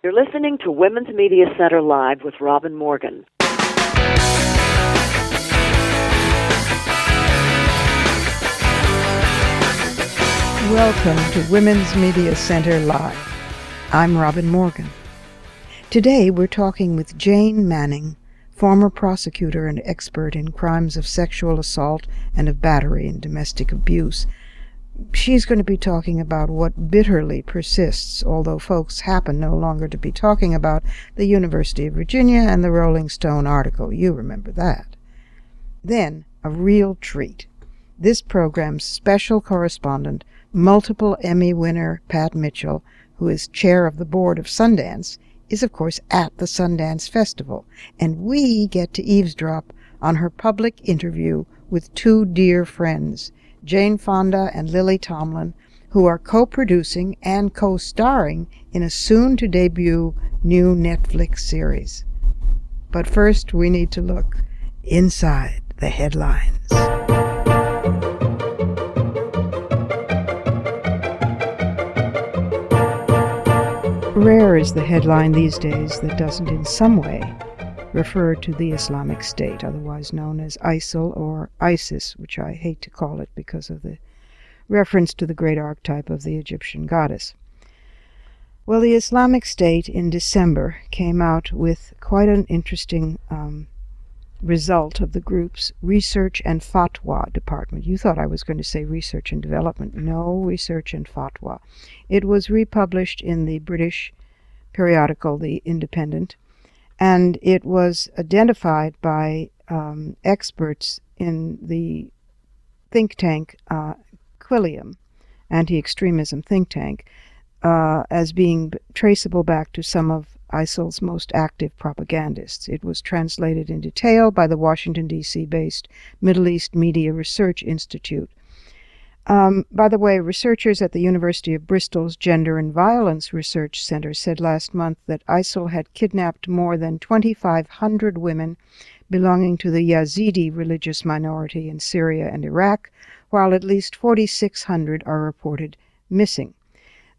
You're listening to Women's Media Center Live with Robin Morgan. Welcome to Women's Media Center Live. I'm Robin Morgan. Today we're talking with Jane Manning, former prosecutor and expert in crimes of sexual assault and of battery and domestic abuse. She's going to be talking about what bitterly persists, although folks happen no longer to be talking about the University of Virginia and the Rolling Stone article. You remember that. Then, a real treat. This program's special correspondent, multiple Emmy winner Pat Mitchell, who is chair of the board of Sundance, is of course at the Sundance Festival, and we get to eavesdrop on her public interview with two dear friends, Jane Fonda and Lily Tomlin, who are co-producing and co-starring in a soon-to-debut new Netflix series. But first, we need to look inside the headlines. Rare is the headline these days that doesn't in some way refer to the Islamic State, otherwise known as ISIL or ISIS, which I hate to call it because of the reference to the great archetype of the Egyptian goddess. Well, the Islamic State in December came out with quite an interesting result of the group's Research and Fatwa Department. You thought I was going to say Research and Development. No, Research and Fatwa. It was republished in the British periodical, The Independent, and it was identified by experts in the think tank Quilliam, anti-extremism think tank, as being traceable back to some of ISIL's most active propagandists. It was translated in detail by the Washington, D.C.-based Middle East Media Research Institute. By the way, researchers at the University of Bristol's Gender and Violence Research Center said last month that ISIL had kidnapped more than 2,500 women belonging to the Yazidi religious minority in Syria and Iraq, while at least 4,600 are reported missing.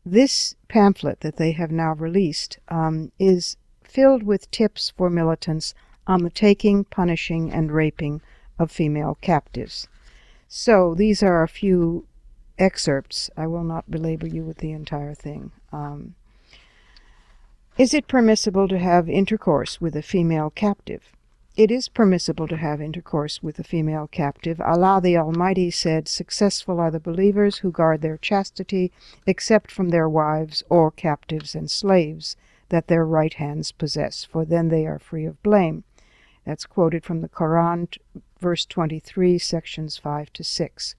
This pamphlet that they have now released is filled with tips for militants on the taking, punishing, and raping of female captives. So these are a few excerpts. I will not belabor you with the entire thing. Is it permissible to have intercourse with a female captive? It is permissible to have intercourse with a female captive. Allah the Almighty said, "Successful are the believers who guard their chastity, except from their wives or captives and slaves that their right hands possess, for then they are free of blame." That's quoted from the Quran, verse 23, sections 5 to 6.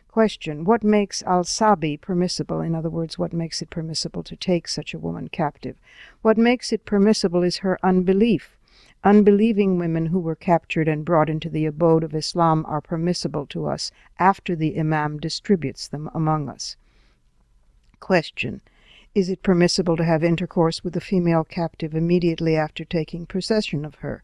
Question: what makes al-sabi permissible? In other words, what makes it permissible to take such a woman captive? What makes it permissible is her unbelief. Unbelieving women who were captured and brought into the abode of Islam are permissible to us after the Imam distributes them among us. Question: is it permissible to have intercourse with a female captive immediately after taking possession of her?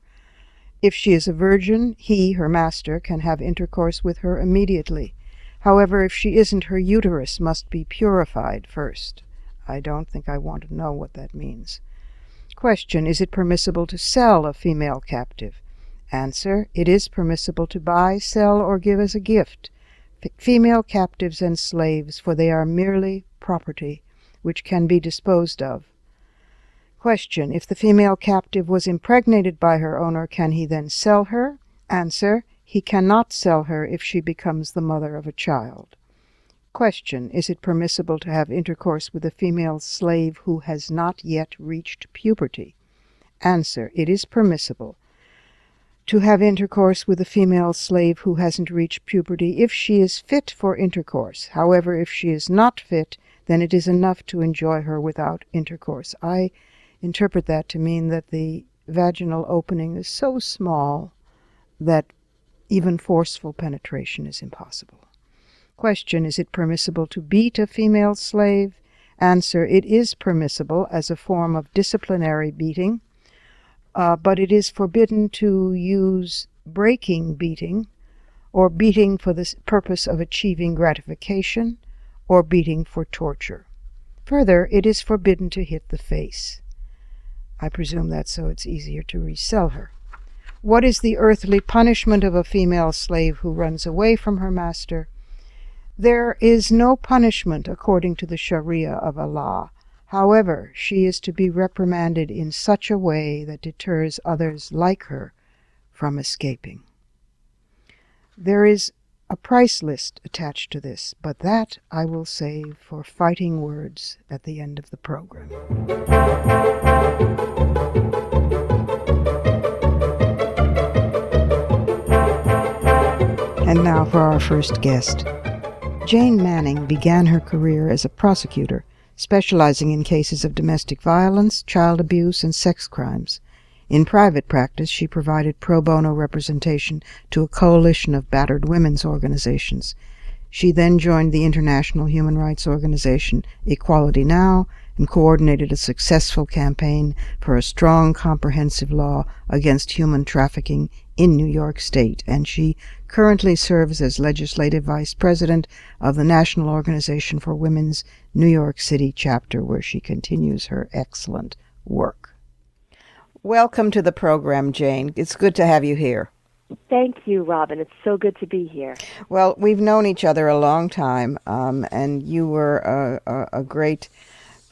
If she is a virgin, he, her master, can have intercourse with her immediately. However, if she isn't, her uterus must be purified first. I don't think I want to know what that means. Question: is it permissible to sell a female captive? Answer: it is permissible to buy, sell, or give as a gift female captives and slaves, for they are merely property which can be disposed of. Question: if the female captive was impregnated by her owner, can he then sell her? Answer: he cannot sell her if she becomes the mother of a child. Question: is it permissible to have intercourse with a female slave who has not yet reached puberty? Answer: it is permissible to have intercourse with a female slave who hasn't reached puberty if she is fit for intercourse. However, if she is not fit, then it is enough to enjoy her without intercourse. I interpret that to mean that the vaginal opening is so small that even forceful penetration is impossible. Question: is it permissible to beat a female slave? Answer: it is permissible as a form of disciplinary beating, but it is forbidden to use breaking beating, or beating for the purpose of achieving gratification, or beating for torture. Further, it is forbidden to hit the face. I presume that's so it's easier to resell her. What is the earthly punishment of a female slave who runs away from her master? There is no punishment according to the Sharia of Allah. However, she is to be reprimanded in such a way that deters others like her from escaping. There is a price list attached to this, but that I will save for fighting words at the end of the program. And now for our first guest. Jane Manning began her career as a prosecutor, specializing in cases of domestic violence, child abuse, and sex crimes. In private practice, she provided pro bono representation to a coalition of battered women's organizations. She then joined the international human rights organization Equality Now and coordinated a successful campaign for a strong, comprehensive law against human trafficking in New York State, and she currently serves as Legislative Vice President of the National Organization for Women's New York City chapter, where she continues her excellent work. Welcome to the program, Jane. It's good to have you here. Thank you, Robin. It's so good to be here. Well, we've known each other a long time, and you were a great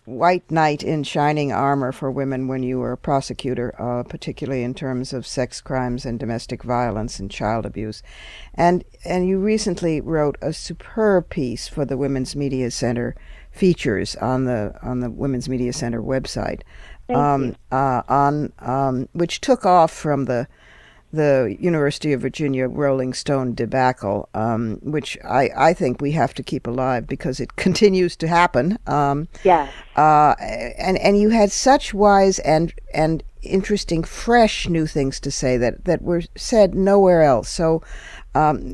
white knight in shining armor for women when you were a prosecutor, particularly in terms of sex crimes and domestic violence and child abuse. And you recently wrote a superb piece for the Women's Media Center features on the Women's Media Center website, which took off from the University of Virginia Rolling Stone debacle, which I think we have to keep alive because it continues to happen. Yes. And you had such wise and interesting, fresh new things to say that were said nowhere else. So,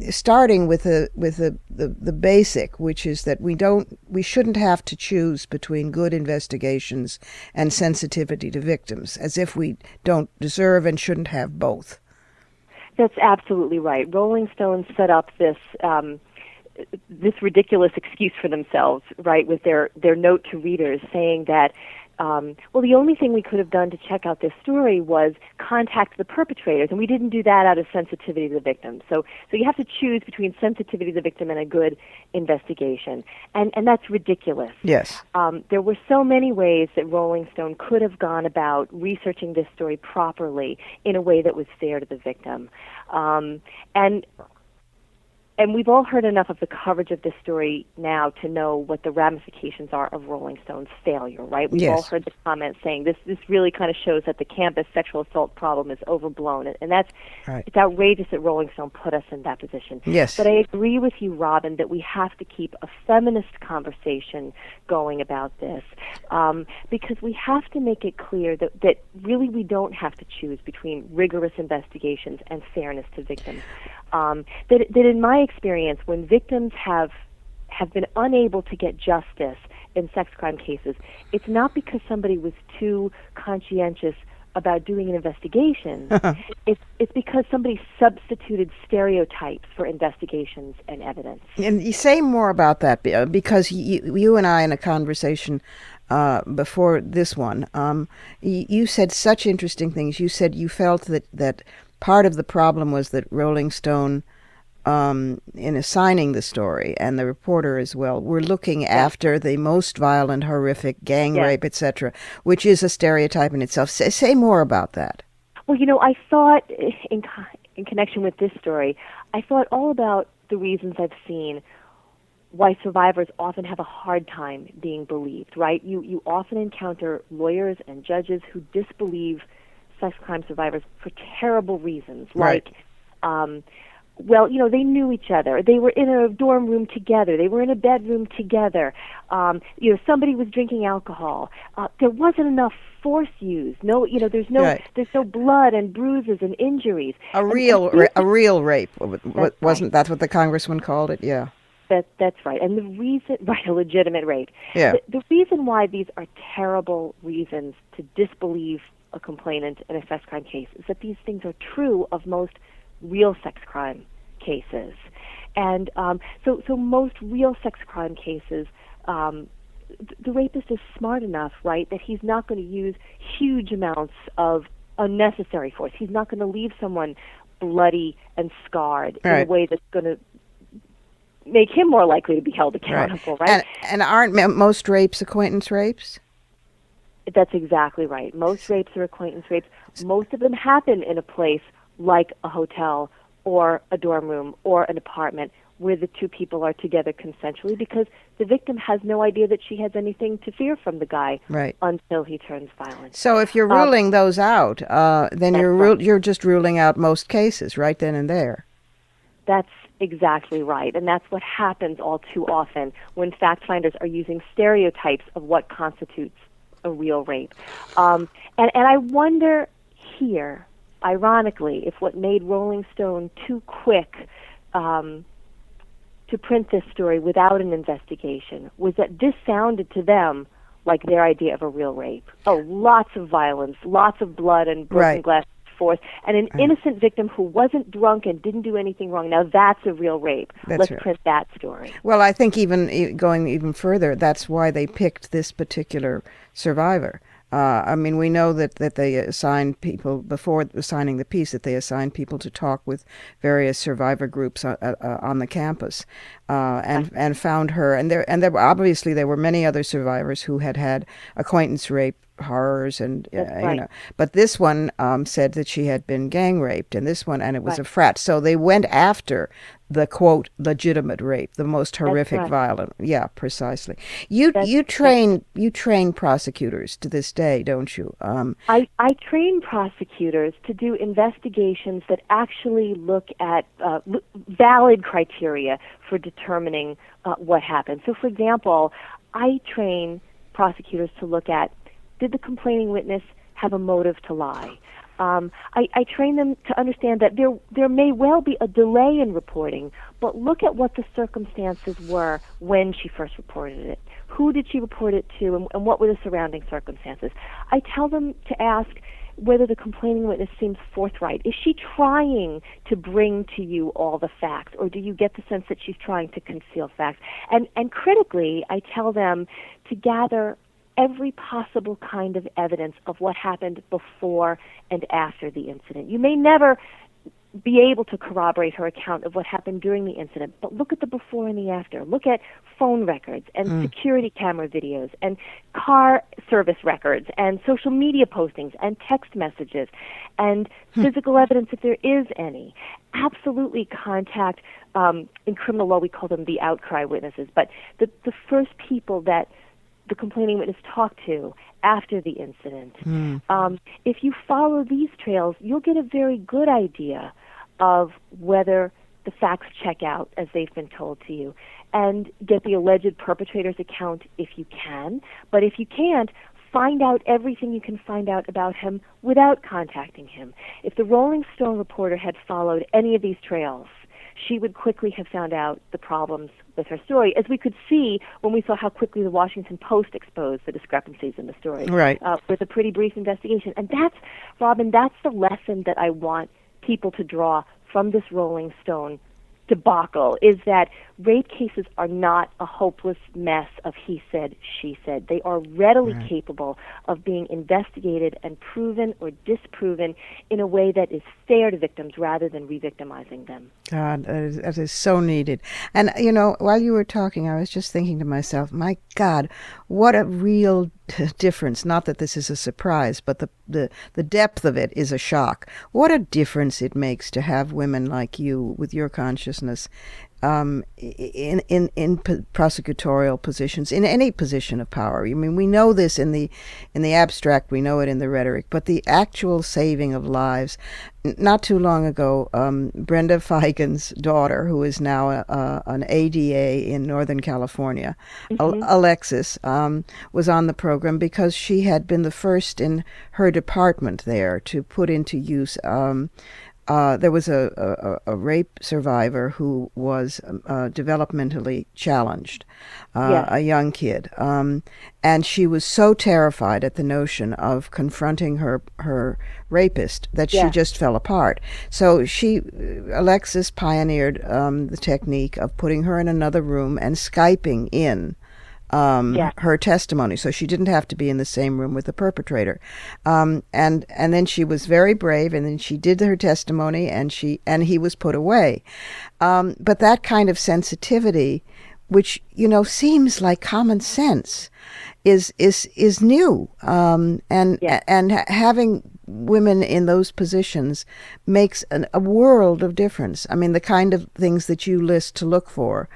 starting with the basic, which is that we shouldn't have to choose between good investigations and sensitivity to victims, as if we don't deserve and shouldn't have both. That's absolutely right. Rolling Stone set up this ridiculous excuse for themselves, right, with their note to readers saying that, the only thing we could have done to check out this story was contact the perpetrators, and we didn't do that out of sensitivity to the victim. So you have to choose between sensitivity to the victim and a good investigation, and that's ridiculous. Yes. There were so many ways that Rolling Stone could have gone about researching this story properly in a way that was fair to the victim. And we've all heard enough of the coverage of this story now to know what the ramifications are of Rolling Stone's failure, right? We've all heard the comments saying this really kind of shows that the campus sexual assault problem is overblown. And that's right. It's outrageous that Rolling Stone put us in that position. Yes. But I agree with you, Robin, that we have to keep a feminist conversation going about this, because we have to make it clear that really we don't have to choose between rigorous investigations and fairness to victims. That in my experience, when victims have been unable to get justice in sex crime cases, it's not because somebody was too conscientious about doing an investigation. It's because somebody substituted stereotypes for investigations and evidence. And you say more about that, because you and I, in a conversation before this one, you said such interesting things. You said you felt that part of the problem was that Rolling Stone, in assigning the story, and the reporter as well, were looking after the most violent, horrific gang rape, etc., which is a stereotype in itself. Say more about that. Well, I thought, in connection with this story, I thought all about the reasons I've seen why survivors often have a hard time being believed, right? You often encounter lawyers and judges who disbelieve sex crime survivors for terrible reasons, like, they knew each other. They were in a dorm room together. They were in a bedroom together. Somebody was drinking alcohol. There wasn't enough force used. There's no blood and bruises and injuries. A real rape. Wasn't that what the congressman called it? Yeah. That's right. And the reason, a legitimate rape. Yeah. The reason why these are terrible reasons to disbelieve a complainant in a sex crime case is that these things are true of most real sex crime cases. And so most real sex crime cases the rapist is smart enough, right, that he's not going to use huge amounts of unnecessary force. He's not going to leave someone bloody and scarred in a way that's going to make him more likely to be held accountable, right? And aren't most rapes acquaintance rapes? That's exactly right. Most rapes are acquaintance rapes. Most of them happen in a place like a hotel or a dorm room or an apartment where the two people are together consensually, because the victim has no idea that she has anything to fear from the guy until he turns violent. So if you're ruling those out, then you're just ruling out most cases right then and there. That's exactly right, and that's what happens all too often when fact finders are using stereotypes of what constitutes a real rape. And I wonder here, ironically, if what made Rolling Stone too quick to print this story without an investigation was that this sounded to them like their idea of a real rape. Oh, lots of violence, lots of blood and broken glass force, and an innocent victim who wasn't drunk and didn't do anything wrong. Now that's a real rape. Let's print that story. Well, I think even going even further, that's why they picked this particular survivor. I mean, we know that they assigned people, before assigning the piece, that they assigned people to talk with various survivor groups on the campus, and found her. And there obviously there were many other survivors who had acquaintance rape horrors, and you know. But this one said that she had been gang raped, and it was a frat. So they went after the quote legitimate rape, the most horrific, violent. Yeah, precisely. You train prosecutors to this day, don't you? I train prosecutors to do investigations that actually look at valid criteria for determining what happened. So, for example, I train prosecutors to look at, did the complaining witness have a motive to lie? I train them to understand that there may well be a delay in reporting, but look at what the circumstances were when she first reported it. Who did she report it to, and what were the surrounding circumstances? I tell them to ask whether the complaining witness seems forthright. Is she trying to bring to you all the facts, or do you get the sense that she's trying to conceal facts? And critically, I tell them to gather every possible kind of evidence of what happened before and after the incident. You may never be able to corroborate her account of what happened during the incident, but look at the before and the after. Look at phone records and security camera videos and car service records and social media postings and text messages and physical evidence if there is any. Absolutely contact, in criminal law we call them the outcry witnesses, but the first people that the complaining witness talked to after the incident. If you follow these trails, you'll get a very good idea of whether the facts check out as they've been told to you, and get the alleged perpetrator's account if you can. But if you can't, find out everything you can find out about him without contacting him. If the Rolling Stone reporter had followed any of these trails, she would quickly have found out the problems with her story, as we could see when we saw how quickly the Washington Post exposed the discrepancies in the story with a pretty brief investigation. And that's, Robin, that's the lesson that I want people to draw from this Rolling Stone debacle, is that rape cases are not a hopeless mess of he said, she said. They are readily capable of being investigated and proven or disproven in a way that is fair to victims rather than re-victimizing them. God, that is so needed. And, you know, while you were talking, I was just thinking to myself, my God, what a real difference. Not that this is a surprise, but the depth of it is a shock. What a difference it makes to have women like you with your consciousness in prosecutorial positions, in any position of power. I mean, we know this in the abstract, we know it in the rhetoric, but the actual saving of lives. Not too long ago, Brenda Feigen's daughter, who is now an ADA in Northern California, Alexis, was on the program because she had been the first in her department there to put into use. There was a rape survivor who was developmentally challenged, a young kid, and she was so terrified at the notion of confronting her rapist that she just fell apart. So Alexis pioneered the technique of putting her in another room and Skyping in Yeah. her testimony, so she didn't have to be in the same room with the perpetrator. And then she was very brave, and then she did her testimony, and he was put away. But that kind of sensitivity, which seems like common sense, is new. And having women in those positions makes a world of difference. I mean, the kind of things that you list to look for.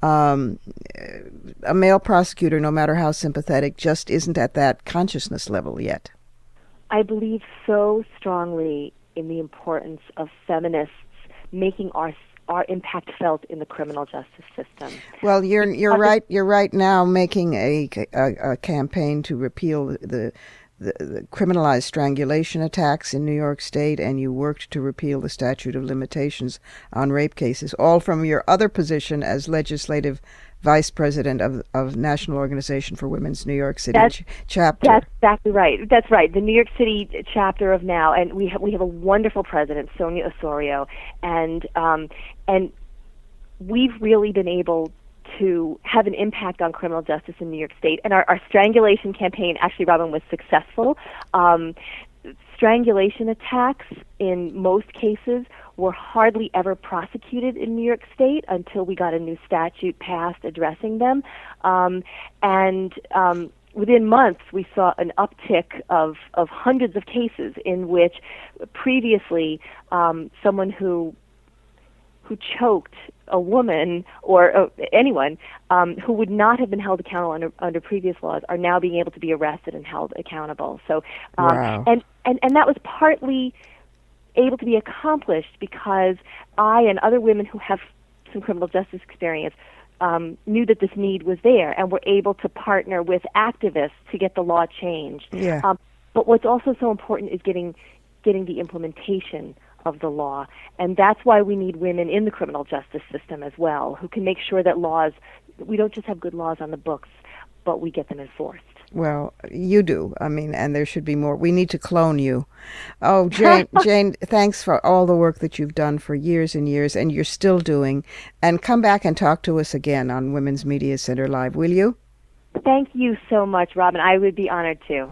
A male prosecutor, no matter how sympathetic, just isn't at that consciousness level yet. I believe so strongly in the importance of feminists making our impact felt in the criminal justice system. Well, you're right. You're right now making a campaign to repeal the criminalized strangulation attacks in New York State, and you worked to repeal the statute of limitations on rape cases, all from your other position as legislative vice president of National Organization for Women's New York City chapter. That's exactly right. That's right. The New York City chapter of NOW, and we have a wonderful president, Sonia Osorio, and we've really been able to have an impact on criminal justice in New York State. And our strangulation campaign, actually, Robin, was successful. Strangulation attacks, in most cases, were hardly ever prosecuted in New York State until we got a new statute passed addressing them. Within months, we saw an uptick of hundreds of cases in which previously someone who choked a woman or anyone who would not have been held accountable under previous laws are now being able to be arrested and held accountable. So, wow. and that was partly able to be accomplished because I and other women who have some criminal justice experience knew that this need was there and were able to partner with activists to get the law changed. Yeah. But what's also so important is getting the implementation of the law, and that's why we need women in the criminal justice system as well, who can make sure that we don't just have good laws on the books, but we get them enforced. Well, you do. I mean, and there should be more. We need to clone you. Oh, Jane, thanks for all the work that you've done for years and years, and you're still doing. And come back and talk to us again on Women's Media Center Live, will you? Thank you so much, Robin. I would be honored to.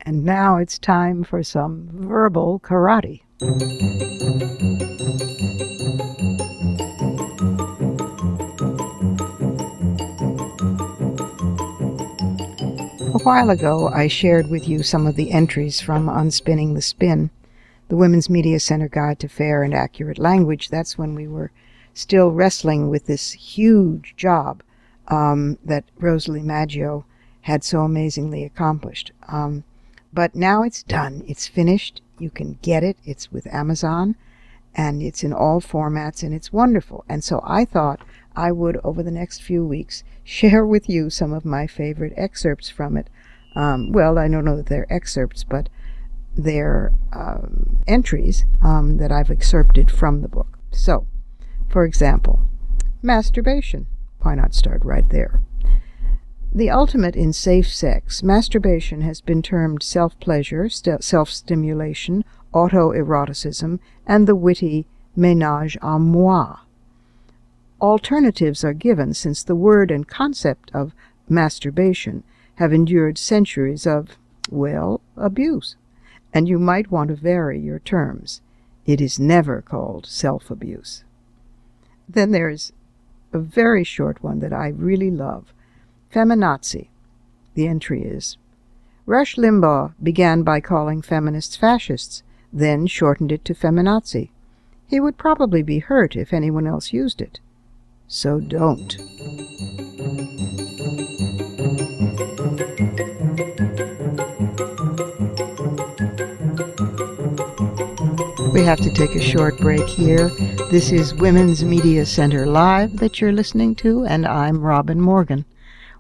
And now it's time for some verbal karate. A while ago, I shared with you some of the entries from Unspinning the Spin, the Women's Media Center Guide to Fair and Accurate Language. That's when we were still wrestling with this huge job that Rosalie Maggio had so amazingly accomplished. But now it's done. It's finished. You can get it. It's with Amazon, and it's in all formats, and it's wonderful. And so I thought I would, over the next few weeks, share with you some of my favorite excerpts from it. Well, I don't know that they're excerpts, but they're entries that I've excerpted from the book. So, for example, masturbation. Why not start right there? The ultimate in safe sex, masturbation has been termed self-pleasure, self-stimulation, autoeroticism, and the witty ménage à moi. Alternatives are given since the word and concept of masturbation have endured centuries of, well, abuse. And you might want to vary your terms. It is never called self-abuse. Then there's a very short one that I really love. Feminazi. The entry is, Rush Limbaugh began by calling feminists fascists, then shortened it to feminazi. He would probably be hurt if anyone else used it. So don't. We have to take a short break here. This is Women's Media Center Live that you're listening to, and I'm Robin Morgan.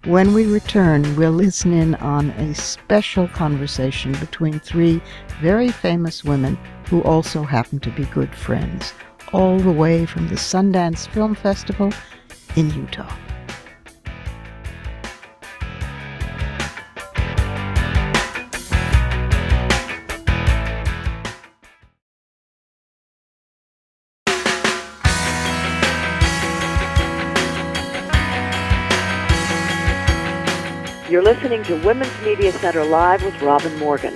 When we return, we'll listen in on a special conversation between three very famous women who also happen to be good friends, all the way from the Sundance Film Festival in Utah. You're listening to Women's Media Center Live with Robin Morgan.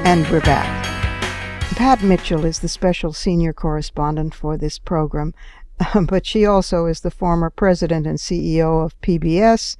And we're back. Pat Mitchell is the special senior correspondent for this program, but she also is the former president and CEO of PBS,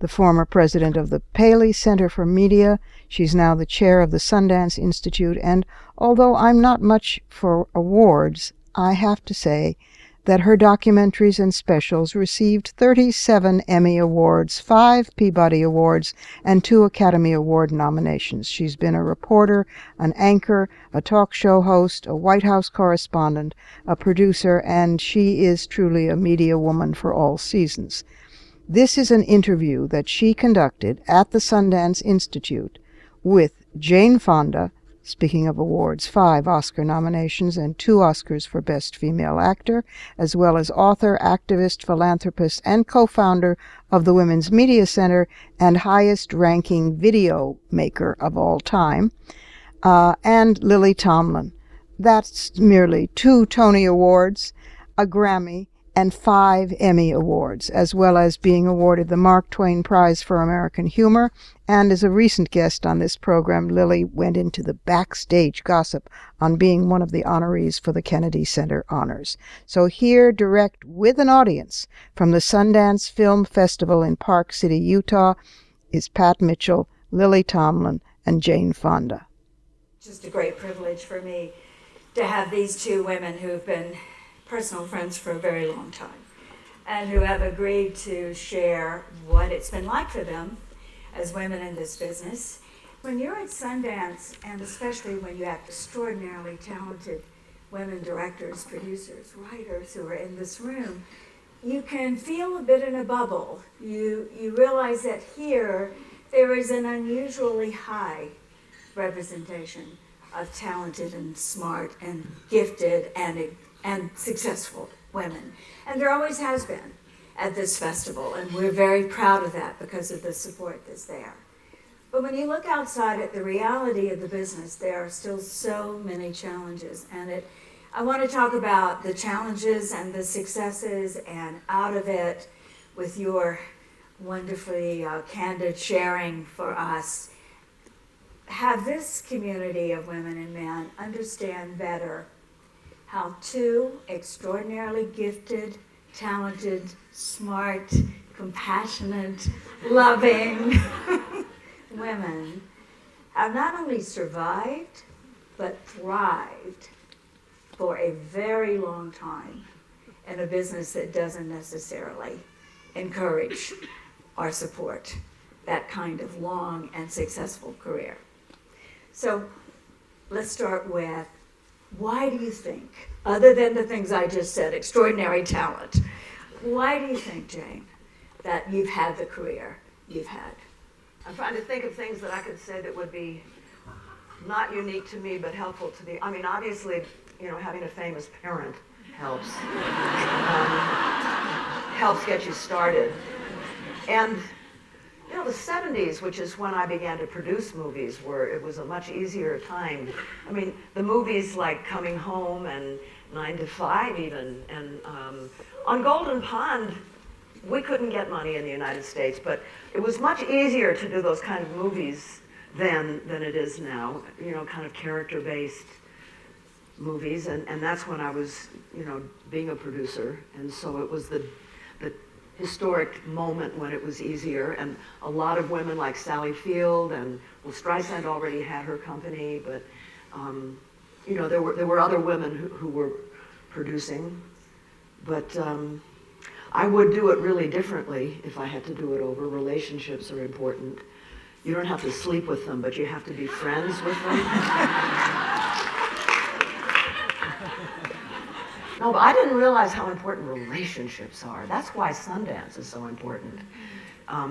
the former president of the Paley Center for Media. She's now the chair of the Sundance Institute, and although I'm not much for awards, I have to say that her documentaries and specials received 37 Emmy Awards, 5 Peabody Awards, and 2 Academy Award nominations. She's been a reporter, an anchor, a talk show host, a White House correspondent, a producer, and she is truly a media woman for all seasons. This is an interview that she conducted at the Sundance Institute with Jane Fonda. Speaking of awards, 5 Oscar nominations and 2 Oscars for Best Female Actor, as well as author, activist, philanthropist, and co-founder of the Women's Media Center and highest-ranking video maker of all time, and Lily Tomlin. That's merely 2 Tony Awards, a Grammy, and 5 Emmy Awards, as well as being awarded the Mark Twain Prize for American Humor. And as a recent guest on this program, Lily went into the backstage gossip on being one of the honorees for the Kennedy Center Honors. So here, direct with an audience from the Sundance Film Festival in Park City, Utah, is Pat Mitchell, Lily Tomlin, and Jane Fonda. Just a great privilege for me to have these 2 women who have been personal friends for a very long time and who have agreed to share what it's been like for them as women in this business. When you're at Sundance, and especially when you have extraordinarily talented women directors, producers, writers who are in this room, you can feel a bit in a bubble. You realize that here there is an unusually high representation of talented and smart and gifted and successful women. And there always has been at this festival, and we're very proud of that because of the support that's there. But when you look outside at the reality of the business, there are still so many challenges. And I want to talk about the challenges and the successes, and out of it, with your wonderfully candid sharing for us, have this community of women and men understand better how 2 extraordinarily gifted, talented, smart, compassionate, loving women have not only survived, but thrived for a very long time in a business that doesn't necessarily encourage or support that kind of long and successful career. So let's start with, why do you think, other than the things I just said, extraordinary talent, why do you think, Jane, that you've had the career you've had? I'm trying to think of things that I could say that would be not unique to me, but helpful to the, I mean, obviously, having a famous parent helps. Helps get you started. And the 70s, which is when I began to produce movies, it was a much easier time. I mean, the movies like Coming Home and 9 to 5 even, and on Golden Pond, we couldn't get money in the United States, but it was much easier to do those kind of movies then than it is now, kind of character-based movies, and that's when I was, being a producer, and so it was the historic moment when it was easier, and a lot of women like Sally Field, and Streisand already had her company, but there were other women who were producing, but I would do it really differently if I had to do it over. Relationships are important. You don't have to sleep with them, but you have to be friends with them. No, but I didn't realize how important relationships are. That's why Sundance is so important,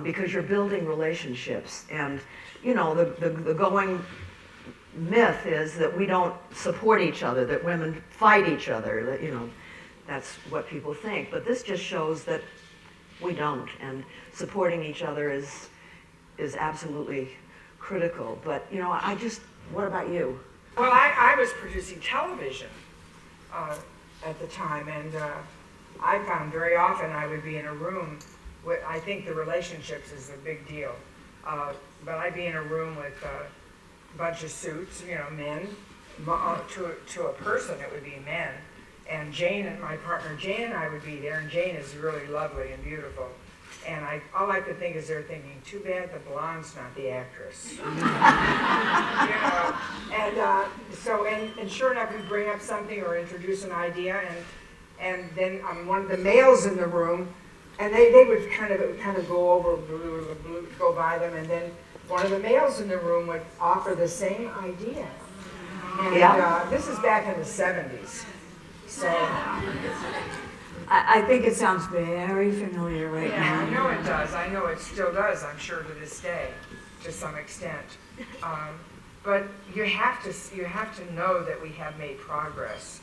because you're building relationships. And, the going myth is that we don't support each other, that women fight each other, that, that's what people think. But this just shows that we don't, and supporting each other is absolutely critical. But, what about you? Well, I was producing television at the time, and I found very often I would be in a room with, I think the relationships is a big deal. But I'd be in a room with a bunch of suits, men. To a person, it would be men. And Jane and my partner Jane and I would be there, and Jane is really lovely and beautiful. And all I could think is they're thinking, too bad the blonde's not the actress. And sure enough, we'd bring up something or introduce an idea, and then one of the males in the room, and they would kind of go by them, and then one of the males in the room would offer the same idea. And this is back in the 70s. So I think it sounds very familiar right now. I know it does. I know it still does, I'm sure, to this day, to some extent. But you have to know that we have made progress.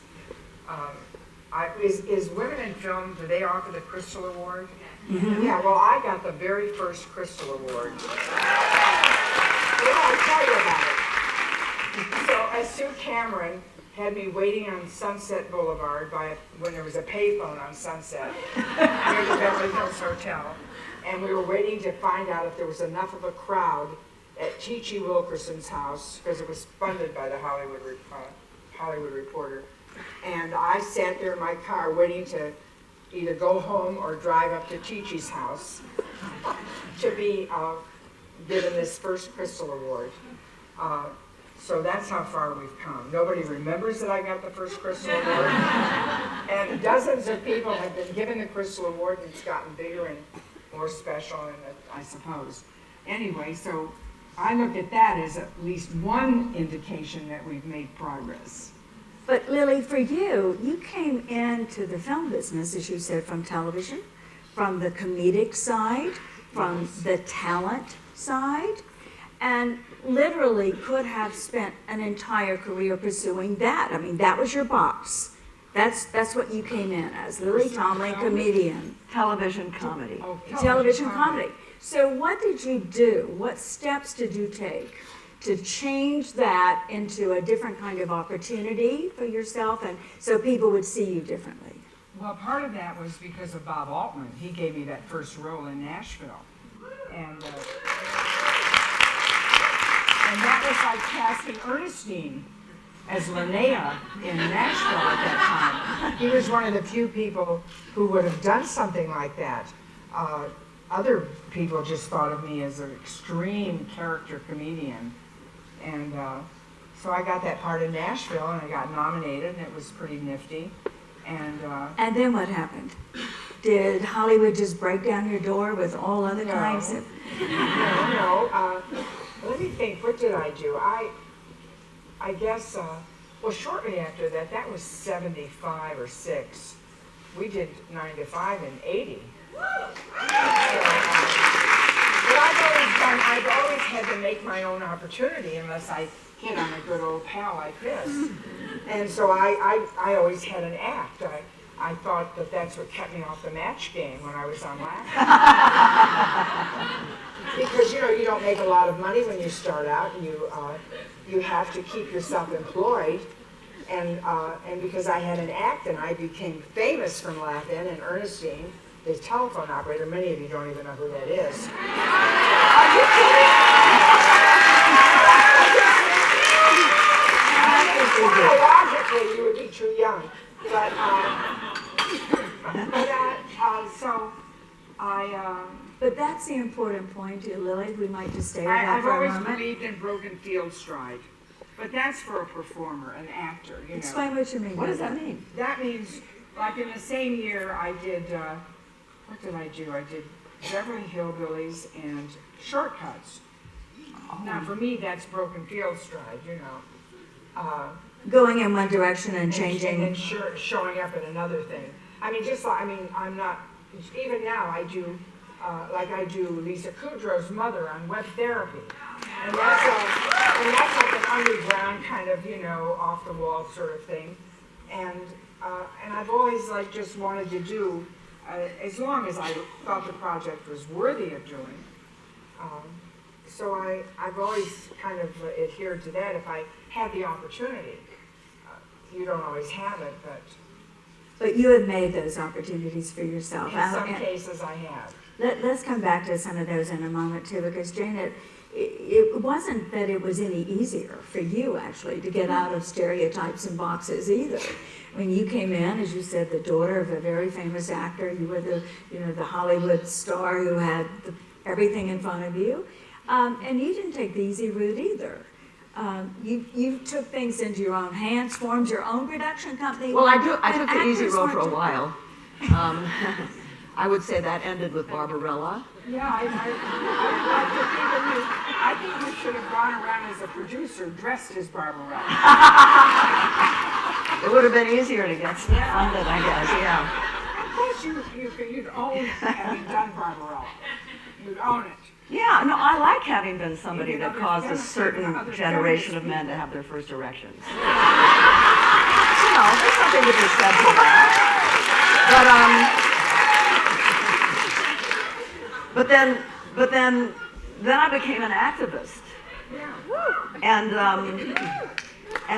Is Women in Film, do they offer the Crystal Award? Mm-hmm. Yeah, well, I got the very first Crystal Award. I'll tell you about it. So, Sue Cameron had me waiting on Sunset Boulevard when there was a payphone on Sunset near the Beverly Hills Hotel, and we were waiting to find out if there was enough of a crowd at Chi Wilkerson's house, because it was funded by the Hollywood Reporter. And I sat there in my car waiting to either go home or drive up to Chi-Chi's house to be given this first Crystal Award. So that's how far we've come. Nobody remembers that I got the first Crystal Award. And dozens of people have been given the Crystal Award, and it's gotten bigger and more special, I suppose. Anyway, so I look at that as at least one indication that we've made progress. But Lily, for you, you came into the film business, as you said, from television, from the comedic side, from the talent side, and literally could have spent an entire career pursuing that. I mean, that was your box. That's what you came in as, Lily Tomlin, comedian. Television comedy. Oh, Television comedy. So what did you do? What steps did you take to change that into a different kind of opportunity for yourself, and so people would see you differently? Well, part of that was because of Bob Altman. He gave me that first role in Nashville. And that was like casting Ernestine as Linnea in Nashville at that time. He was one of the few people who would have done something like that. Other people just thought of me as an extreme character comedian. And so I got that part in Nashville, and I got nominated, and it was pretty nifty. And then what happened? Did Hollywood just break down your door with all other kinds of... No. Let me think, what did I do? I guess, well, shortly after that, that was 75 or 6. We did 9 to 5 in 80. But I've always had to make my own opportunity unless I hit on a good old pal like this. And so I always had an act. I thought that that's what kept me off the Match Game when I was on Laugh. Because, you don't make a lot of money when you start out, and you have to keep yourself employed. And because I had an act, and I became famous from Laugh In, and Ernestine, the telephone operator, many of you don't even know who that is. Are you kidding? Chronologically, you would be too young. But But that's the important point too, Lily. We might just stay with that I've for a always moment. believed in broken field stride. But that's for a performer, an actor, Explain what you mean. What does that mean? That means, like in the same year, I did, what did I do? I did Beverly Hillbillies and Shortcuts. Oh. Now, for me, that's broken field stride, Going in one direction and changing. And showing up in another thing. I'm not, even now I do, I do Lisa Kudrow's mother on Web Therapy. And that's like an underground kind of, off the wall sort of thing. And I've always just wanted to do, as long as I thought the project was worthy of doing. So I've always kind of adhered to that if I had the opportunity. You don't always have it, but But you have made those opportunities for yourself. In some cases I have. Let's come back to some of those in a moment too, because Jane, it wasn't that it was any easier for you actually to get out of stereotypes and boxes either. When you came in, as you said, the daughter of a very famous actor, you were the Hollywood star who had everything in front of you, and you didn't take the easy route either. You took things into your own hands, formed your own production company. Well, I took the easy road for a while. I would say that ended with Barbarella. Yeah, I think you should have gone around as a producer dressed as Barbarella. It would have been easier to get funded, I guess, yeah. Of course you'd own having done Barbarella. You'd own it. Yeah, no, I like having been somebody that caused a certain generation of men to have their first erections. You know, there's something to be said for that. But then I became an activist. And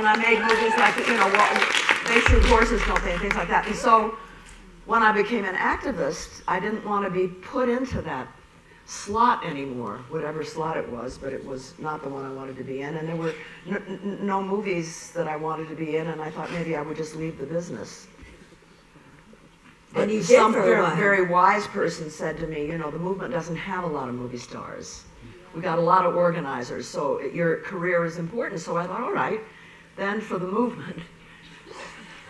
I made movies like, They Shoot Horses, Don't They, and things like that. And so when I became an activist, I didn't want to be put into that slot anymore, whatever slot it was, but it was not the one I wanted to be in. And there were no movies that I wanted to be in, and I thought maybe I would just leave the business. And you did some for a very, while. very wise person said to me, the movement doesn't have a lot of movie stars. We got a lot of organizers, so your career is important. So I thought, all right, then for the movement,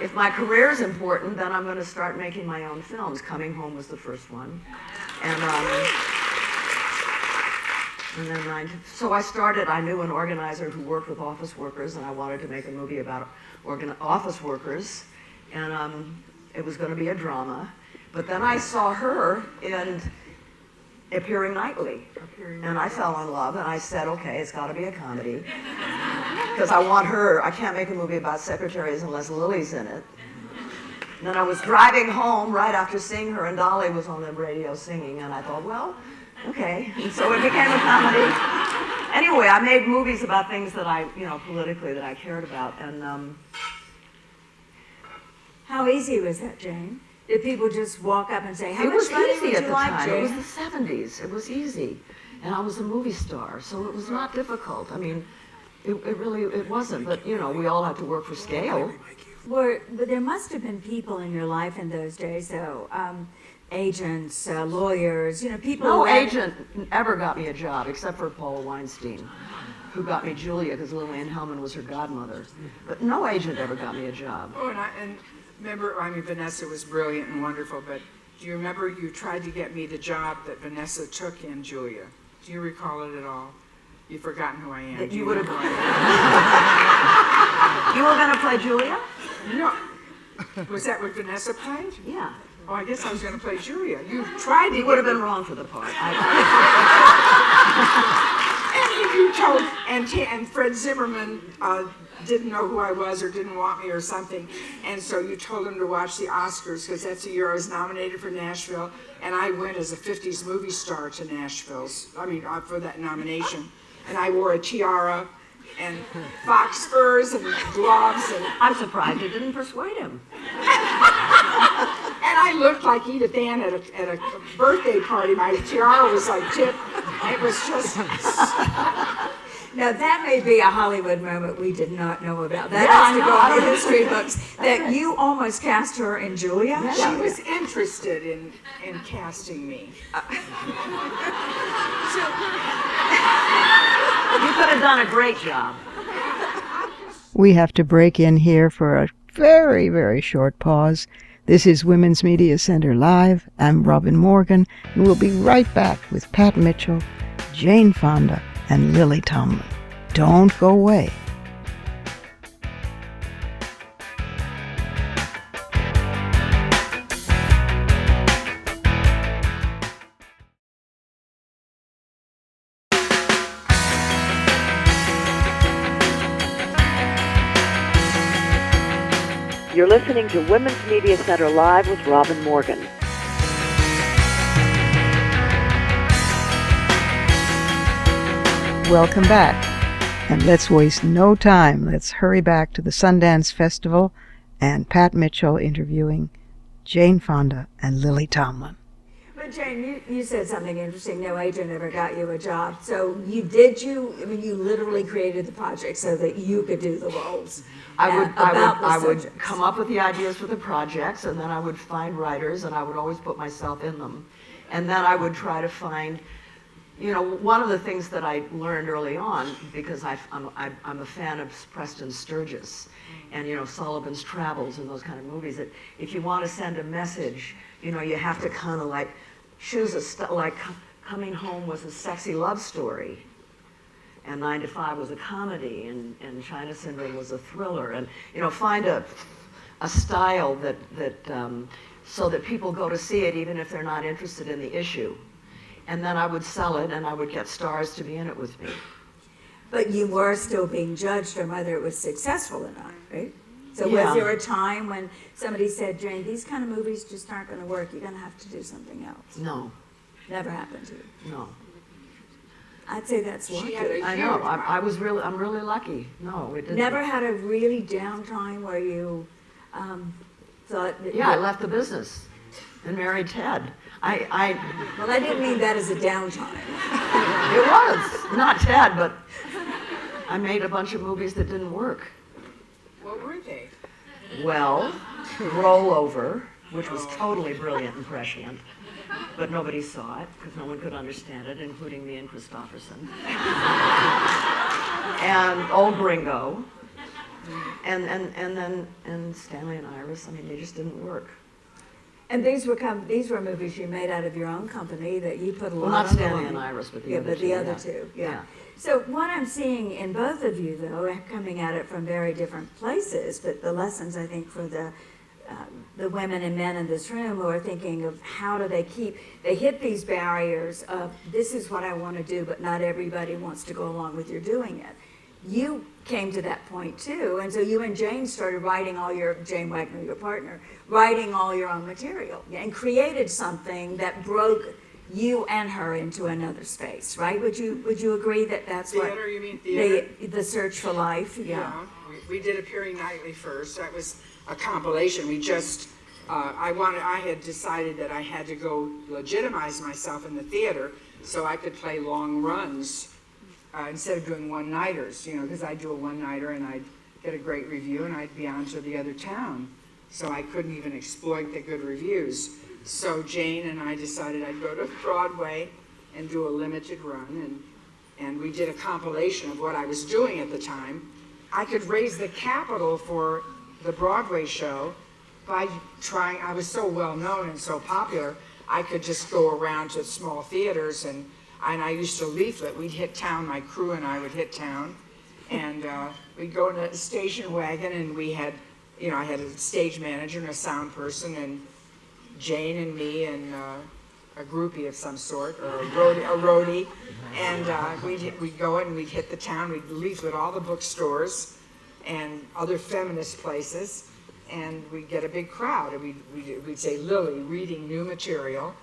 if my career is important, then I'm going to start making my own films. Coming Home was the first one. And then so I started, I knew an organizer who worked with office workers, and I wanted to make a movie about office workers, and it was going to be a drama. But then I saw her in Appearing Nightly, and I fell in love, and I said, okay, it's got to be a comedy, because I want her. I can't make a movie about secretaries unless Lily's in it. And then I was driving home right after seeing her, and Dolly was on the radio singing, and I thought, well, okay, and so it became a comedy. Anyway, I made movies about things that politically that I cared about, and How easy was that, Jane? Did people just walk up and say, how it much was money easy would at you the like, time. Jane? It was the 70s. It was easy, and I was a movie star, so it was not difficult. I mean, it wasn't. But we all had to work for scale. But there must have been people in your life in those days, though. Agents, lawyers, people. No who had- agent ever got me a job except for Paula Weinstein, who got me Julia because Lillian Hellman was her godmother. But no agent ever got me a job. Oh, and remember, Vanessa was brilliant and wonderful, but do you remember you tried to get me the job that Vanessa took in Julia? Do you recall it at all? You've forgotten who I am. That Do you would have. know who I You were going to play Julia? am? No. Was that what Vanessa played? Yeah. Oh, I guess I was going to play Julia. You tried to You get would have me- been wrong for the part. And you told, and Fred Zimmerman didn't know who I was or didn't want me or something, and so you told him to watch the Oscars because that's the year I was nominated for Nashville, and I went as a 50s movie star to for that nomination, and I wore a tiara and fox furs and gloves, and I'm surprised you didn't persuade him. I looked like Edith Ann at a birthday party. My tiara was like tipped. It was just. Now, that may be a Hollywood moment we did not know about. That Yeah, has to I go know. in the history books. That you almost cast her in Julia? She was interested in casting me. You could have done a great job. We have to break in here for a very, very short pause. This is Women's Media Center Live. I'm Robin Morgan, and we'll be right back with Pat Mitchell, Jane Fonda, and Lily Tomlin. Don't go away. You're listening to Women's Media Center Live with Robin Morgan. Welcome back. And let's waste no time. Let's hurry back to the Sundance Festival and Pat Mitchell interviewing Jane Fonda and Lily Tomlin. But Jane, you said something interesting. No agent ever got you a job. So you literally created the project so that you could do the roles. I would come up with the ideas for the projects, and then I would find writers, and I would always put myself in them. And then I would try to find, one of the things that I learned early on, because I'm a fan of Preston Sturges and, Sullivan's Travels and those kind of movies, that if you want to send a message, you have to kind of like choose like Coming Home was a sexy love story, and 9 to 5 was a comedy, and China Syndrome was a thriller, and find a style that so that people go to see it even if they're not interested in the issue, and then I would sell it, and I would get stars to be in it with me. But you were still being judged on whether it was successful or not, right? So Yeah. was there a time when somebody said, Jane, these kind of movies just aren't going to work, you're going to have to do something else? No, Never happened to you? no. I'd say that's lucky. She had a I huge know. amount. I'm really lucky. No, it didn't. Never had a really down time where you thought that... Yeah, I left the business and married Ted. Well, I didn't mean that as a downtime. It was not Ted, but I made a bunch of movies that didn't work. What were they? Well, Rollover, which was totally brilliant and prescient, but nobody saw it because no one could understand it, including me and Christopherson. And Old Gringo, and Stanley and Iris. I mean, they just didn't work. And these were movies you made out of your own company that you put a lot Well, not on the Stanley line. and Iris, but the Yeah, other but two. the other two, yeah. So what I'm seeing in both of you, though, coming at it from very different places, but the lessons, I think, for the women and men in this room who are thinking of how do they hit these barriers of this is what I want to do, but not everybody wants to go along with your doing it. You came to that point too, and so you and Jane started writing Jane Wagner, your partner, writing all your own material and created something that broke you and her into another space, right? Would you agree that that's Theater, what you mean theater? the search for life? Yeah. We did Appearing Nightly first. That was a compilation. We just, I had decided that I had to go legitimize myself in the theater so I could play long runs instead of doing one-nighters, because I'd do a one-nighter and I'd get a great review and I'd be on to the other town. So I couldn't even exploit the good reviews. So Jane and I decided I'd go to Broadway and do a limited run, and we did a compilation of what I was doing at the time. I could raise the capital for the Broadway show by trying, I was so well known and so popular, I could just go around to small theaters and I used to leaflet. We'd hit town, my crew and I would hit town, and we'd go in a station wagon, and we had, I had a stage manager and a sound person, and Jane and me and a groupie of some sort, or a roadie, and we'd go in and we'd hit the town, we'd leaflet all the bookstores and other feminist places, and we'd get a big crowd, and we'd say, Lily, reading new material,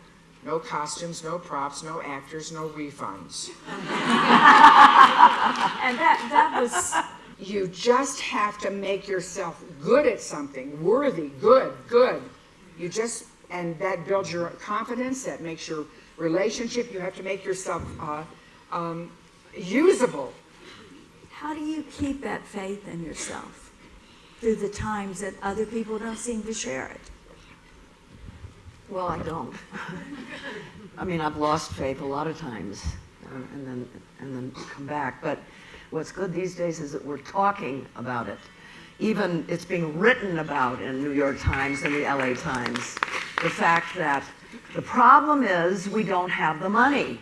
no costumes, no props, no actors, no refunds. And that was, you just have to make yourself good at something, worthy, good. You just, and that builds your confidence, that makes your relationship, you have to make yourself usable. How do you keep that faith in yourself through the times that other people don't seem to share it? Well, I don't. I mean, I've lost faith a lot of times, and then come back. But what's good these days is that we're talking about it. Even it's being written about in New York Times and the LA Times. The fact that the problem is we don't have the money.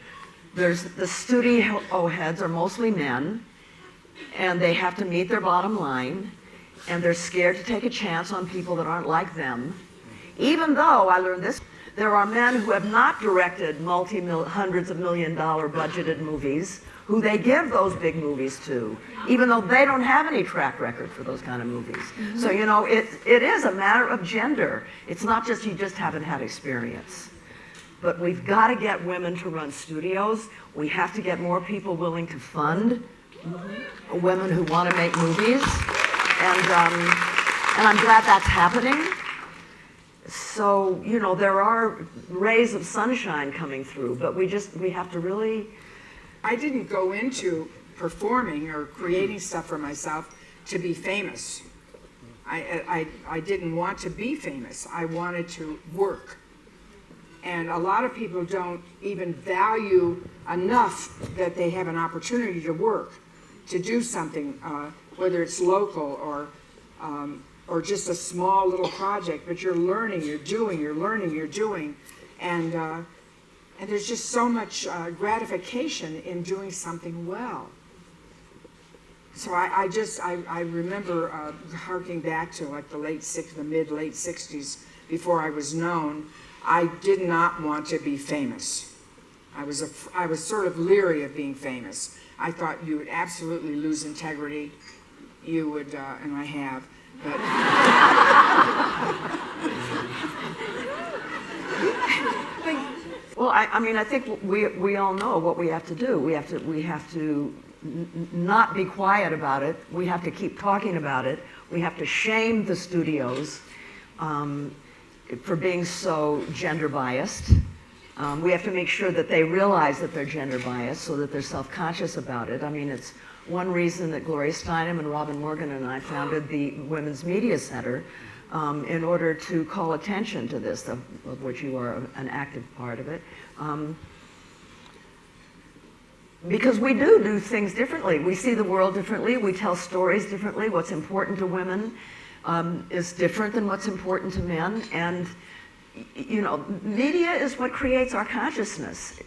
There's the studio heads are mostly men, and they have to meet their bottom line, and they're scared to take a chance on people that aren't like them. Even though, I learned this, there are men who have not directed hundreds of $million-dollar budgeted movies who they give those big movies to, even though they don't have any track record for those kind of movies. Mm-hmm. So, it is a matter of gender. It's not just you just haven't had experience. But we've got to get women to run studios. We have to get more people willing to fund women who want to make movies. And And I'm glad that's happening. So, you know, there are rays of sunshine coming through, but we have to really... I didn't go into performing or creating stuff for myself to be famous. I didn't want to be famous. I wanted to work. And a lot of people don't even value enough that they have an opportunity to work, to do something, whether it's local or just a small little project, but you're learning, you're doing, you're learning, you're doing. And there's just so much gratification in doing something well. So I remember harking back to like the mid-late 60s, before I was known. I did not want to be famous. I was sort of leery of being famous. I thought you would absolutely lose integrity. You would, and I have. But well, I mean, I think we all know what we have to do. We have to not be quiet about it. We have to keep talking about it. We have to shame the studios for being so gender biased. We have to make sure that they realize that they're gender biased, so that they're self-conscious about it. I mean, it's one reason that Gloria Steinem and Robin Morgan and I founded the Women's Media Center, in order to call attention to this, of which you are an active part of it. Because we do things differently. We see the world differently. We tell stories differently. What's important to women is different than what's important to men. And, you know, media is what creates our consciousness.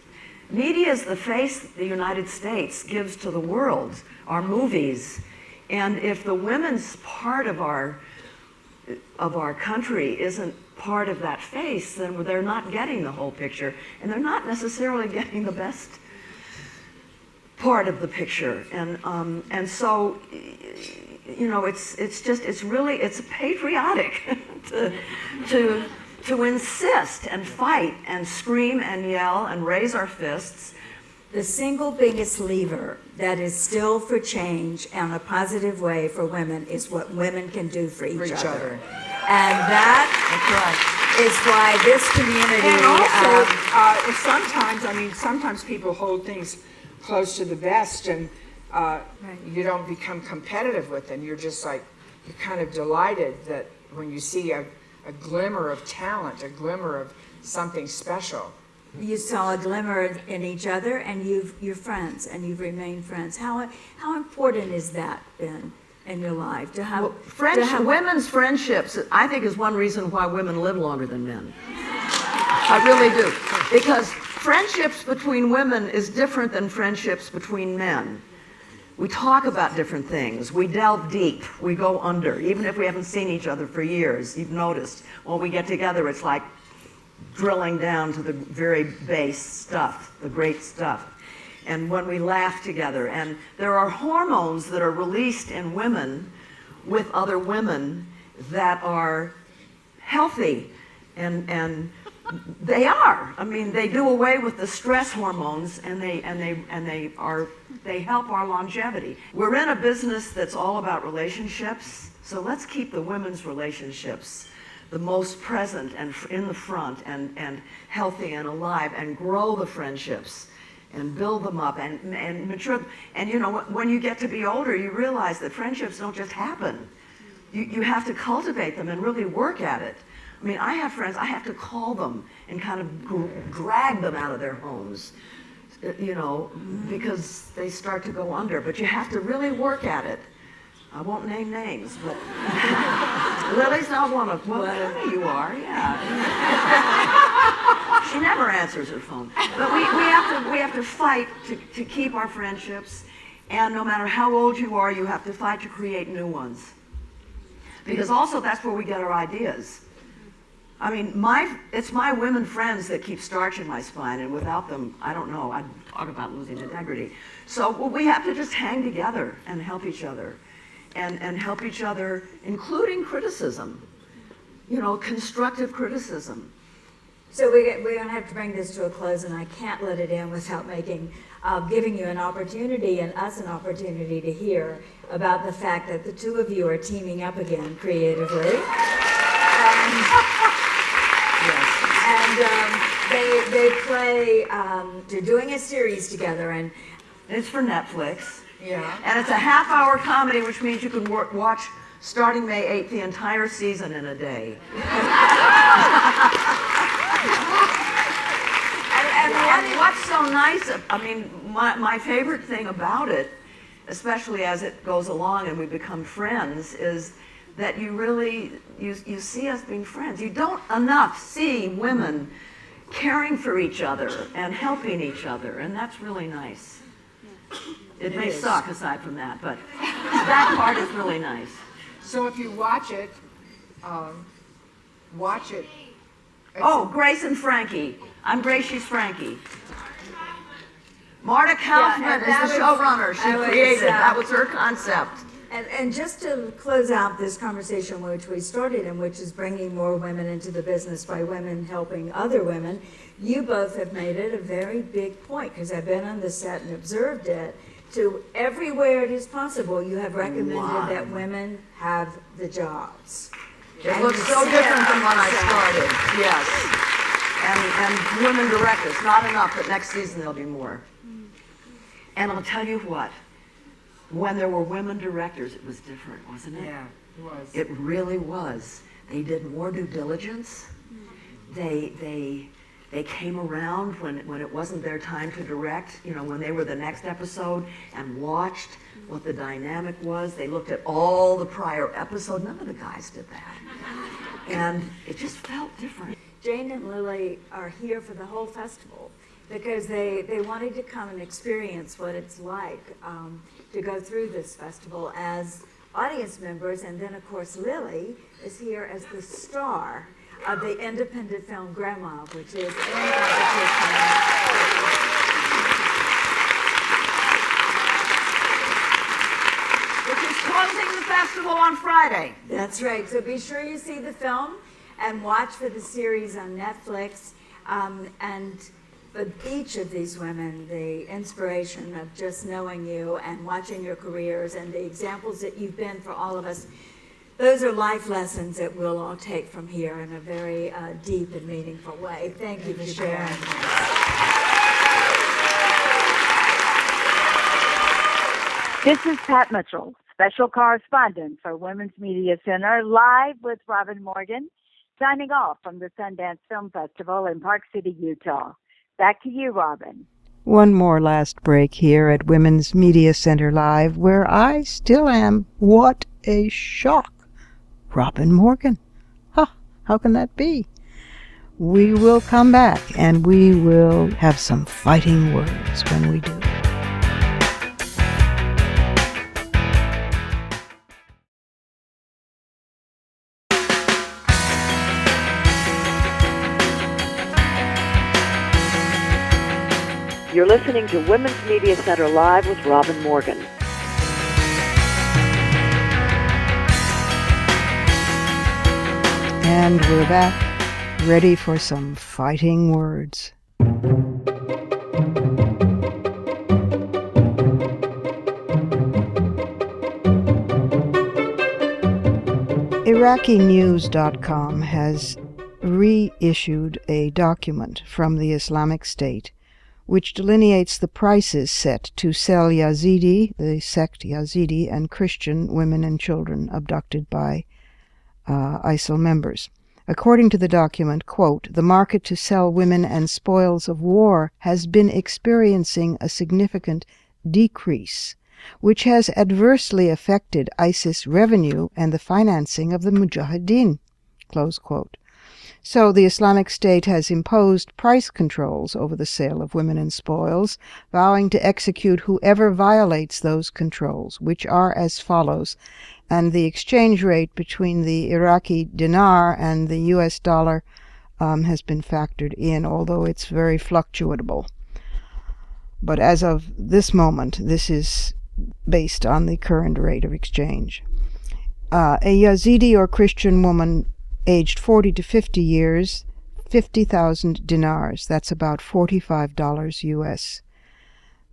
Media is the face the United States gives to the world, our movies. And if the women's part of our country isn't part of that face, then they're not getting the whole picture. And they're not necessarily getting the best part of the picture. And so, you know, it's patriotic to insist and fight and scream and yell and raise our fists. The single biggest lever that is still for change and a positive way for women is what women can do for each other. And that is why this community... And also, sometimes people hold things close to the vest, and you don't become competitive with them. You're just like, you're kind of delighted that when you see a glimmer of talent, a glimmer of something special. You saw a glimmer in each other, and you're friends, and you've remained friends. How important is that been in your life to have? Women's friendships, I think, is one reason why women live longer than men. I really do, because friendships between women is different than friendships between men. We talk about different things. We delve deep. We go under, even if we haven't seen each other for years. You've noticed when we get together, it's like drilling down to the very base stuff, the great stuff. And when we laugh together, and there are hormones that are released in women with other women that are healthy, and they are. I mean, they do away with the stress hormones, and they help our longevity. We're in a business that's all about relationships, so let's keep the women's relationships the most present and in the front, and healthy and alive, and grow the friendships and build them up and mature. And you know, when you get to be older, you realize that friendships don't just happen. You have to cultivate them and really work at it. I mean, I have friends, I have to call them and kind of drag them out of their homes, you know, because they start to go under. But you have to really work at it. I won't name names, but Lily's not one of them. Well, you are, yeah. She never answers her phone. But we have to fight to keep our friendships, and no matter how old you are, you have to fight to create new ones. Because also that's where we get our ideas. I mean, it's my women friends that keep starch in my spine, and without them, I don't know, I'd talk about losing integrity. So we have to just hang together and help each other. And help each other, including criticism, you know, constructive criticism. So we're going to have to bring this to a close, and I can't let it end without giving you an opportunity and us an opportunity to hear about the fact that the two of you are teaming up again creatively. They play, they're doing a series together, and It's for Netflix. Yeah. And it's a half-hour comedy, which means you can watch, starting May 8th, the entire season in a day. And what's so nice, I mean, my favorite thing about it, especially as it goes along and we become friends, is that you really, you see us being friends. You don't enough see women caring for each other and helping each other, and that's really nice. It may suck aside from that, but that part is really nice. So if you watch it, watch it. Oh, Grace and Frankie. I'm Grace, she's Frankie. Marta Kaufman is the showrunner. She created, that was her concept. And just to close out this conversation which we started and which is bringing more women into the business by women helping other women, you both have made it a very big point, because I've been on the set and observed it, to everywhere it is possible you have recommended that women have the jobs. It looks so different than when I started, yes. And women directors, not enough, but next season there'll be more. And I'll tell you what, when there were women directors, it was different, wasn't it? Yeah, it was. It really was. They did more due diligence. They came around when it wasn't their time to direct, you know, when they were the next episode, and watched what the dynamic was. They looked at all the prior episodes. None of the guys did that. And it just felt different. Jane and Lily are here for the whole festival because they wanted to come and experience what it's like to go through this festival as audience members. And then, of course, Lily is here as the star of the independent film Grandma, which is in competition. Closing the festival on Friday. That's right. So be sure you see the film and watch for the series on Netflix. And for each of these women, the inspiration of just knowing you and watching your careers and the examples that you've been for all of us, those are life lessons that we'll all take from here in a very deep and meaningful way. Thank you for sharing. This is Pat Mitchell, special correspondent for Women's Media Center, live with Robin Morgan, signing off from the Sundance Film Festival in Park City, Utah. Back to you, Robin. One more last break here at Women's Media Center Live, where I still am, what a shock, Robin Morgan. How can that be? We will come back, and we will have some fighting words when we do. You're listening to Women's Media Center Live with Robin Morgan. And we're back, ready for some fighting words. IraqiNews.com has reissued a document from the Islamic State which delineates the prices set to sell Yazidi, the sect Yazidi, and Christian women and children abducted by ISIL members. According to the document, quote, the market to sell women and spoils of war has been experiencing a significant decrease, which has adversely affected ISIS revenue and the financing of the Mujahideen, close quote. So the Islamic State has imposed price controls over the sale of women and spoils, vowing to execute whoever violates those controls, which are as follows. And the exchange rate between the Iraqi dinar and the U.S. dollar has been factored in, although it's very fluctuable. But as of this moment, this is based on the current rate of exchange. A Yazidi or Christian woman aged 40 to 50 years, 50,000 dinars. That's about $45 US.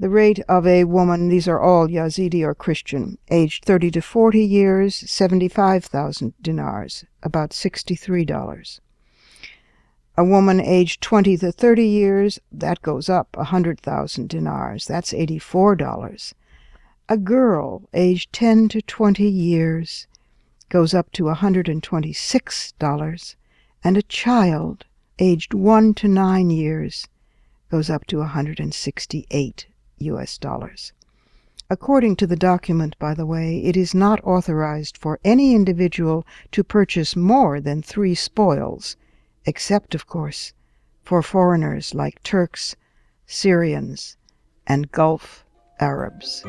The rate of a woman, these are all Yazidi or Christian, aged 30 to 40 years, 75,000 dinars, about $63. A woman aged 20 to 30 years, that goes up 100,000 dinars, that's $84. A girl aged 10 to 20 years goes up to $126, and a child aged 1 to 9 years goes up to $168 US. According to the document, by the way, it is not authorized for any individual to purchase more than 3 spoils, except, of course, for foreigners like Turks, Syrians, and Gulf Arabs.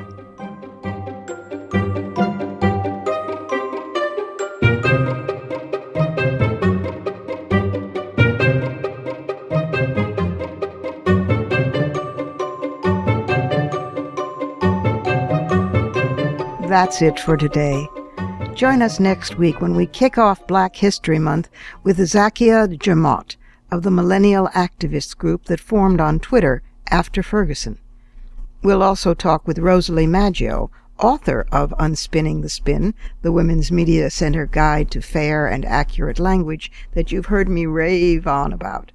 That's it for today. Join us next week when we kick off Black History Month with Zakia Jamot of the Millennial Activists group that formed on Twitter after Ferguson. We'll also talk with Rosalie Maggio, author of Unspinning the Spin, the Women's Media Center Guide to Fair and Accurate Language that you've heard me rave on about.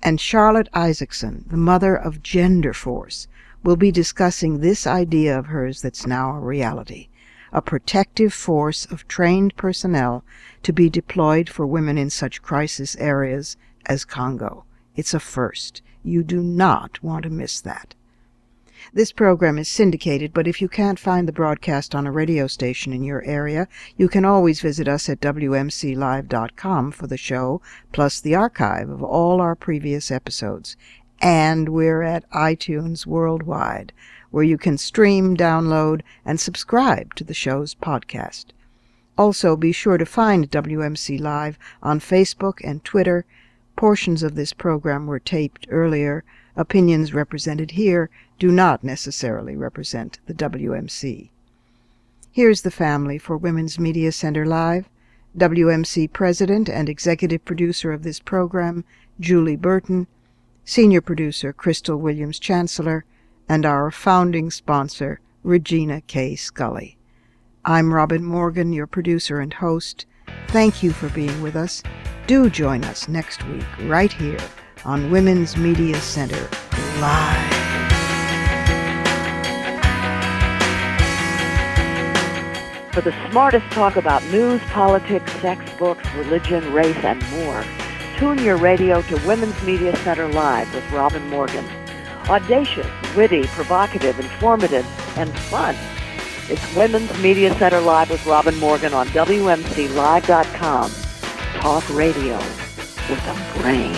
And Charlotte Isaacson, the mother of Gender Force, will be discussing this idea of hers that's now a reality, a protective force of trained personnel to be deployed for women in such crisis areas as Congo. It's a first. You do not want to miss that. This program is syndicated, but if you can't find the broadcast on a radio station in your area, you can always visit us at WMClive.com for the show, plus the archive of all our previous episodes. And we're at iTunes worldwide, where you can stream, download, and subscribe to the show's podcast. Also, be sure to find WMC Live on Facebook and Twitter. Portions of this program were taped earlier. Opinions represented here do not necessarily represent the WMC. Here's the family for Women's Media Center Live. WMC President and Executive Producer of this program, Julie Burton, Senior Producer, Crystal Williams-Chancellor, and our founding sponsor, Regina K. Scully. I'm Robin Morgan, your producer and host. Thank you for being with us. Do join us next week, right here on Women's Media Center Live. For the smartest talk about news, politics, sex, books, religion, race, and more, tune your radio to Women's Media Center Live with Robin Morgan. Audacious, witty, provocative, informative, and fun. It's Women's Media Center Live with Robin Morgan on WMCLive.com. Talk radio with a brain.